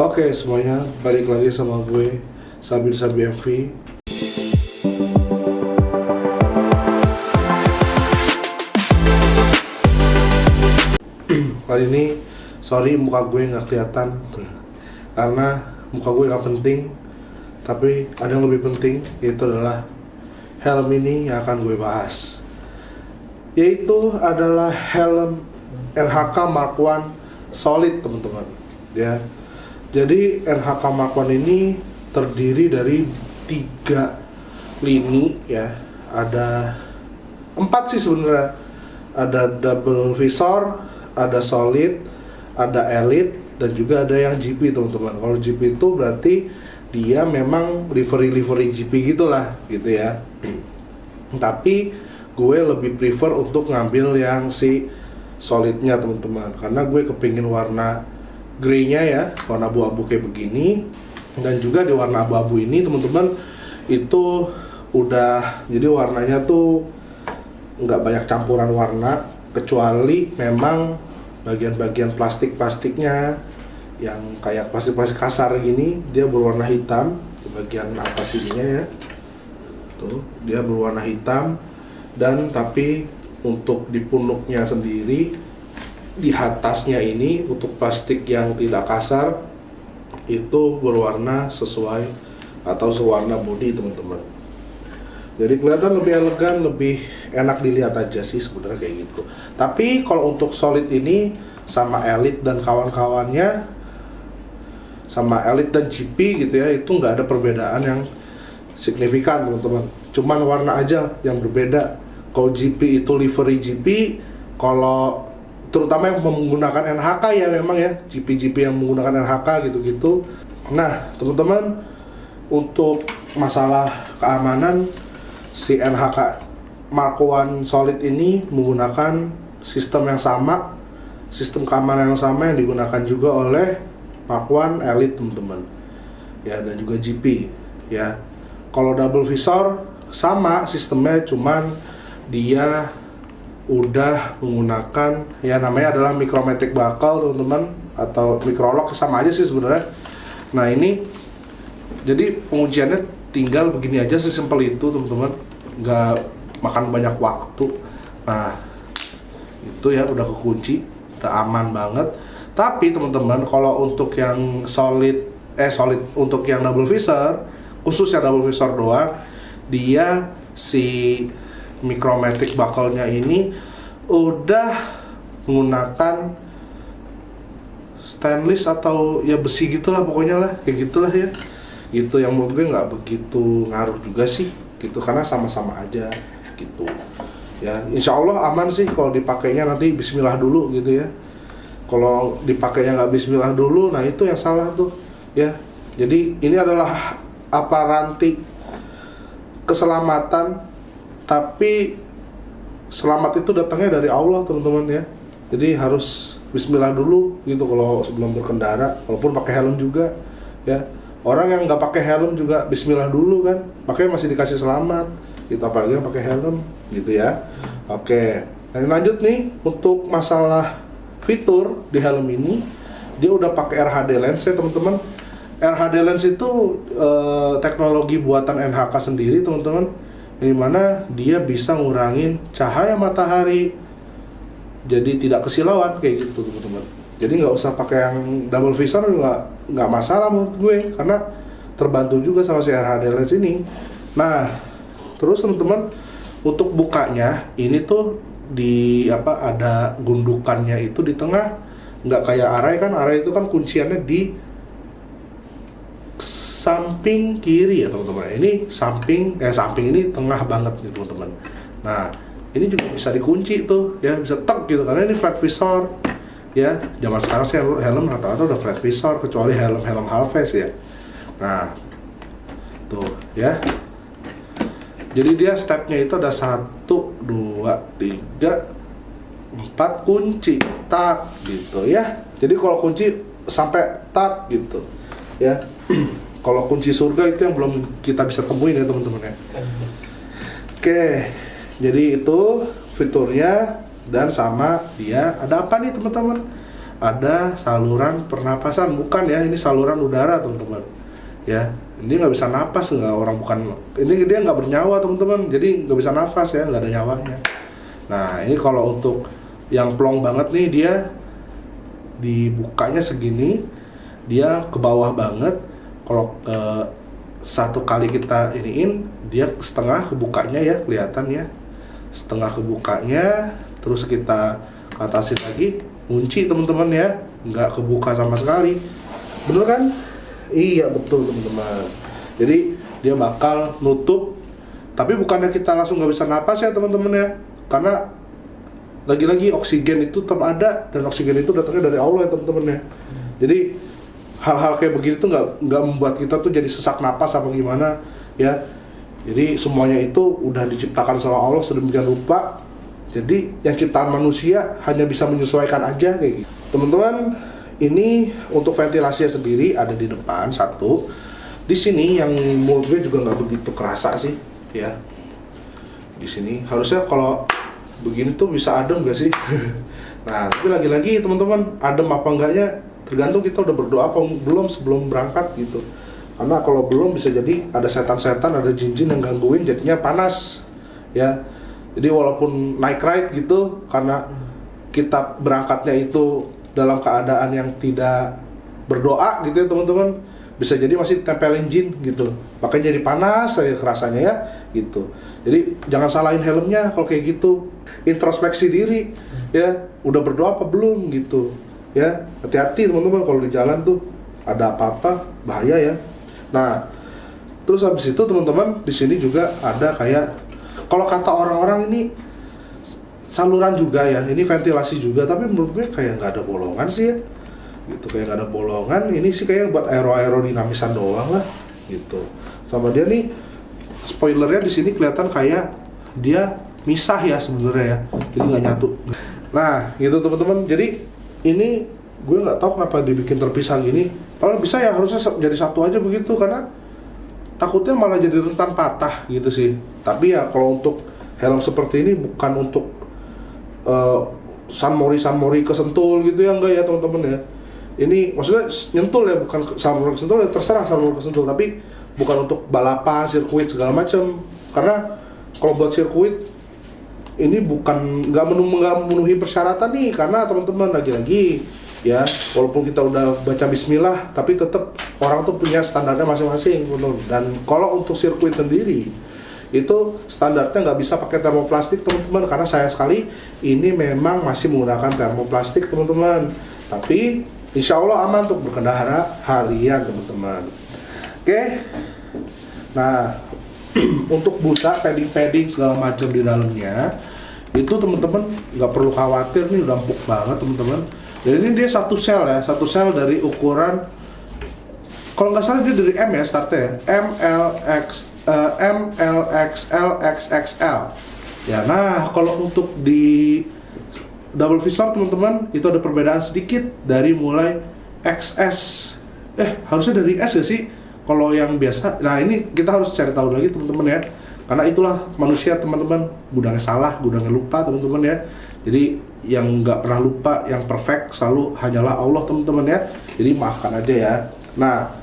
Oke semuanya, balik lagi sama gue Sabil Sabi MV. Kali ini sorry muka gue nggak kelihatan karena muka gue nggak penting, tapi ada yang lebih penting, yaitu adalah helm ini yang akan gue bahas. Yaitu adalah helm NHK Mark I Solid, teman-teman. Ya, jadi NHK Mark I ini terdiri dari 3 lini, ya. Ada 4 sih sebenarnya. Ada double visor, ada solid, ada elite, dan juga ada yang GP, teman-teman. Kalau GP itu berarti dia memang livery GP gitulah, gitu ya. Tapi gue lebih prefer untuk ngambil yang si solidnya, teman-teman, karena gue kepingin warna grey-nya ya, warna abu-abu kayak begini. Dan juga di warna abu-abu ini, teman-teman, itu udah jadi warnanya tuh nggak banyak campuran warna, kecuali memang bagian-bagian plastiknya yang kayak plastik kasar gini, dia berwarna hitam di bagian atas ininya ya. Tuh, dia berwarna hitam. Dan tapi untuk di punuknya sendiri, di atasnya ini untuk plastik yang tidak kasar itu berwarna sesuai atau sewarna body, teman-teman. Jadi kelihatan lebih elegan, lebih enak dilihat aja sih sebenarnya kayak gitu. Tapi kalau untuk solid ini sama elite dan kawan-kawannya, sama elite dan GP gitu ya, itu nggak ada perbedaan yang signifikan, teman-teman. Cuman warna aja yang berbeda. Kalau GP itu livery GP, kalau terutama yang menggunakan NHK ya, memang ya GP yang menggunakan NHK gitu-gitu. Nah, teman-teman, untuk masalah keamanan, si NHK Mark I Solid ini menggunakan sistem yang sama, sistem keamanan yang sama yang digunakan juga oleh Mark I Elite, teman-teman. Ya, dan juga GP ya. Kalau double visor sama sistemnya, cuman dia udah menggunakan ya namanya adalah micromatic buckle, teman-teman, atau microlock, sama aja sih sebenarnya. Nah, ini jadi pengujiannya tinggal begini aja, sesimpel itu, teman-teman, nggak makan banyak waktu. Nah, itu ya udah kekunci, udah aman banget. Tapi teman-teman, kalau untuk yang solid untuk yang double visor, khususnya double visor doang, dia si micromatic buckle-nya ini udah menggunakan stainless atau ya besi gitulah, pokoknya lah kayak gitulah ya. Gitu yang menurut gue nggak begitu ngaruh juga sih gitu, karena sama-sama aja gitu ya. Insya Allah aman sih kalau dipakainya nanti bismillah dulu gitu ya. Kalau dipakainya nggak bismillah dulu, nah itu yang salah tuh ya. Jadi ini adalah ranti keselamatan, tapi selamat itu datangnya dari Allah, teman-teman ya. Jadi harus bismillah dulu gitu kalau sebelum berkendara, walaupun pakai helm juga ya. Orang yang nggak pakai helm juga bismillah dulu kan, makanya masih dikasih selamat gitu, apalagi yang pakai helm gitu ya. Oke, nah lanjut nih untuk masalah fitur di helm ini, dia udah pakai RHD lens ya, teman-teman. RHD lens itu teknologi buatan NHK sendiri, teman-teman, yang dimana dia bisa ngurangin cahaya matahari, jadi tidak kesilauan kayak gitu, teman-teman. Jadi nggak usah pakai yang double visor, nggak masalah menurut gue, karena terbantu juga sama si RHD lens ini. Nah, terus teman-teman, untuk bukanya ini tuh ada gundukannya itu di tengah, nggak kayak Arai kan. Arai itu kan kunciannya di samping kiri ya, teman-teman. Ini samping ini tengah banget nih, teman-teman. Nah, ini juga bisa dikunci tuh ya, bisa tek gitu, karena ini flat visor ya. Zaman sekarang sih helm rata-rata udah flat visor, kecuali helm half face ya. Nah, tuh ya. Jadi dia stepnya itu ada 1, 2, 3, 4 kunci, tak gitu ya. Jadi kalau kunci sampai tak gitu ya. Kalau kunci surga itu yang belum kita bisa temuin ya, teman-teman ya. Oke, jadi itu fiturnya. Dan sama dia ada apa nih, teman-teman? ada saluran pernapasan. Bukan ya, ini saluran udara teman-teman ya. Ini nggak bisa napas, nggak, orang bukan, ini dia nggak bernyawa teman-teman, jadi nggak bisa nafas ya, nggak ada nyawanya. Nah ini kalau untuk yang plong banget nih, dia dibukanya segini, dia ke bawah banget. Kalau satu kali kita iniin, dia setengah kebukanya ya, kelihatan ya, setengah kebukanya. Terus kita atasin lagi, kunci teman-teman ya, nggak kebuka sama sekali. Bener kan? Iya betul teman-teman. Jadi dia bakal nutup, tapi bukannya kita langsung nggak bisa napas ya teman-teman ya, karena lagi-lagi oksigen itu tetap ada, dan oksigen itu datangnya dari Allah ya teman-teman ya. Jadi hal-hal kayak begini tuh nggak membuat kita tuh jadi sesak napas apa gimana ya. Jadi semuanya itu udah diciptakan sama Allah sedemikian rupa. Jadi yang ciptaan manusia hanya bisa menyesuaikan aja kayak gitu teman-teman. Ini untuk ventilasinya sendiri ada di depan satu. Di sini yang menurut gue juga nggak begitu kerasa sih ya. Di sini harusnya kalau begini tuh bisa adem gak sih? Nah tapi lagi-lagi teman-teman, adem apa enggaknya tergantung kita udah berdoa apa belum sebelum berangkat gitu. Karena kalau belum bisa jadi ada setan-setan, ada jin-jin yang gangguin, jadinya panas ya. Jadi walaupun naik ride gitu, karena kita berangkatnya itu dalam keadaan yang tidak berdoa gitu ya teman-teman, bisa jadi masih tempelin jin gitu, makanya jadi panas saya kerasanya ya gitu. Jadi jangan salahin helmnya kalau kayak gitu, introspeksi diri ya, udah berdoa apa belum gitu ya. Hati-hati teman-teman kalau di jalan tuh ada apa-apa bahaya ya. Nah terus habis itu teman-teman, di sini juga ada kayak, kalau kata orang-orang ini saluran juga ya, ini ventilasi juga, tapi menurut gue kayak nggak ada bolongan sih ya gitu, kayak nggak ada bolongan. Ini sih kayak buat aerodinamisan doang lah gitu. Sama dia nih spoilernya di sini kelihatan kayak dia misah ya sebenarnya ya, jadi nggak nyatu. Nah gitu teman-teman, jadi ini gue nggak tahu kenapa dibikin terpisah gini. Kalau bisa ya harusnya jadi satu aja begitu, karena takutnya malah jadi rentan patah gitu sih. Tapi ya kalau untuk helm seperti ini bukan untuk sunmori kesentul gitu ya, enggak ya teman-teman ya. Ini maksudnya nyentul ya, bukan sunmori kesentul ya, terserah sunmori kesentul, tapi bukan untuk balapan, sirkuit segala macam. Karena kalau buat sirkuit ini bukan nggak memenuhi persyaratan nih, karena teman-teman lagi-lagi ya, walaupun kita udah baca bismillah, tapi tetap orang tuh punya standarnya masing-masing betul. Dan kalau untuk sirkuit sendiri itu standarnya nggak bisa pakai termoplastik teman-teman, karena sayang sekali ini memang masih menggunakan termoplastik teman-teman. Tapi insya Allah aman untuk berkendara harian teman-teman. Oke, nah untuk busa, padding segala macam di dalamnya itu teman-teman nggak perlu khawatir, nih udah empuk banget teman-teman. Dan ini dia satu sel ya, satu sel dari ukuran, kalau nggak salah dia dari M ya startnya ya, M, L, XL, XXL ya. Nah kalau untuk di double visor teman-teman itu ada perbedaan sedikit, dari mulai XS, harusnya dari S ya sih kalau yang biasa. Nah ini kita harus cari tahu lagi teman-teman ya, karena itulah manusia teman-teman, gudangnya salah, gudangnya lupa teman-teman ya. Jadi yang nggak pernah lupa, yang perfect selalu hanyalah Allah teman-teman ya. Jadi maafkan aja ya. Nah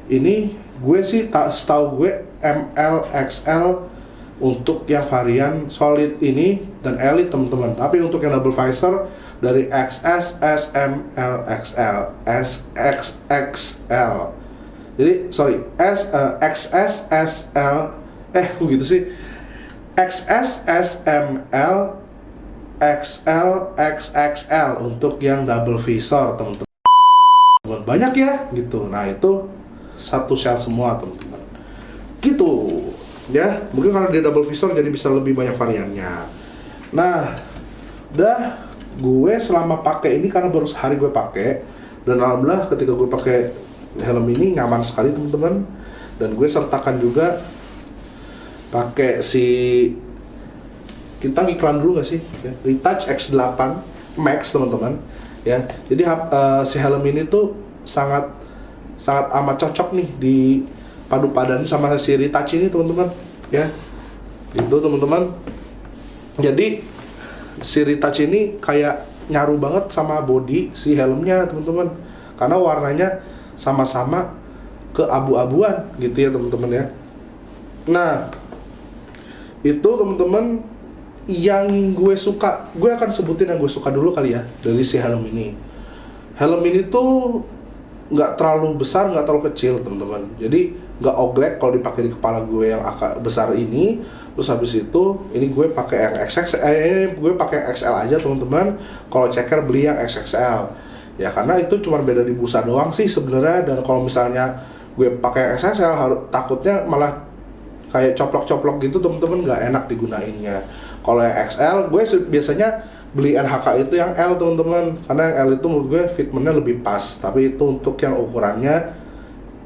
ini gue sih setahu gue ML XL untuk yang varian solid ini dan elite teman-teman. Tapi untuk yang double visor dari XS, SM, LXL, SXXL. Jadi sorry, XS, SL, kok gitu sih? XS, SML, XL, XXL untuk yang double visor teman-teman. Banyak ya gitu. Nah itu satu sel semua teman-teman gitu ya. Mungkin karena dia double visor jadi bisa lebih banyak variannya. Nah udah, gue selama pakai ini karena baru sehari gue pakai, dan alhamdulillah ketika gue pakai helm ini nyaman sekali teman-teman. Dan gue sertakan juga pakai si, kita iklan dulu gak sih ya, Retouch X8 Max teman-teman ya. Jadi si helm ini tuh sangat amat cocok nih di padu padan sama si Retouch ini teman-teman ya. Itu teman-teman. Jadi si Retouch ini kayak nyaru banget sama body si helmnya teman-teman, karena warnanya sama-sama keabu-abuan gitu ya teman-teman ya. Nah itu teman-teman yang gue suka, gue akan sebutin yang gue suka dulu kali ya dari si helm ini. Helm ini tuh nggak terlalu besar, nggak terlalu kecil teman-teman, jadi nggak oglek kalau dipakai di kepala gue yang agak besar ini. Terus habis itu ini gue pakai yang XXL, ini gue pakai XL aja teman-teman. Kalau ceker beli yang XXL ya, karena itu cuma beda di busa doang sih sebenarnya. Dan kalau misalnya gue pakai XXL harus takutnya malah kayak coplok-coplok gitu teman-teman, nggak enak digunainnya. Kalau yang XL gue biasanya beli NHK itu yang L teman-teman, karena yang L itu menurut gue fitmentnya lebih pas. Tapi itu untuk yang ukurannya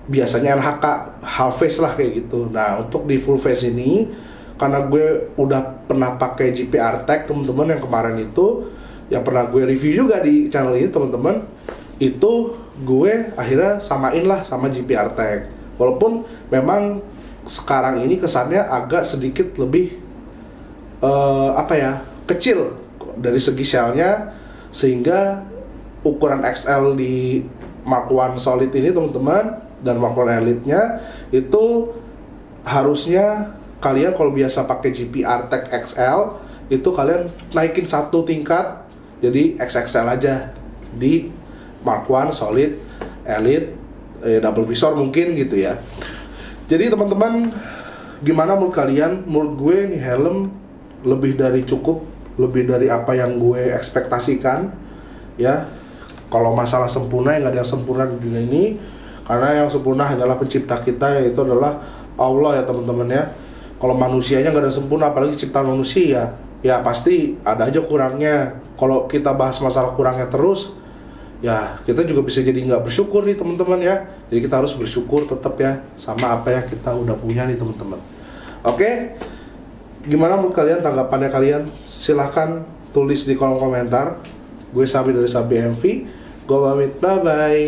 biasanya NHK half face lah kayak gitu. Nah untuk di full face ini, karena gue udah pernah pakai GPR Tech teman-teman yang kemarin itu, yang pernah gue review juga di channel ini teman-teman, itu gue akhirnya samain lah sama GPR Tech. Walaupun memang sekarang ini kesannya agak sedikit lebih kecil dari segi shellnya, sehingga ukuran XL di Mark I Solid ini teman-teman dan Mark I Elite-nya itu harusnya kalian kalau biasa pakai GPR Tech XL itu kalian naikin satu tingkat jadi XXL aja di Mark I Solid Elite double visor mungkin gitu ya. Jadi teman-teman, gimana menurut kalian? Menurut gue nih helm lebih dari cukup, lebih dari apa yang gue ekspektasikan ya. Kalau masalah sempurna, yang nggak ada yang sempurna di dunia ini, karena yang sempurna hanyalah pencipta kita, yaitu adalah Allah ya teman-teman ya. Kalau manusianya nggak ada sempurna, apalagi ciptaan manusia ya pasti ada aja kurangnya. Kalau kita bahas masalah kurangnya terus ya, kita juga bisa jadi nggak bersyukur nih teman-teman ya. Jadi kita harus bersyukur tetap ya sama apa yang kita udah punya nih teman-teman. Oke, gimana menurut kalian, tanggapannya kalian? Silahkan tulis di kolom komentar. Gue Sabi dari Sabi MV. Gue pamit, bye bye.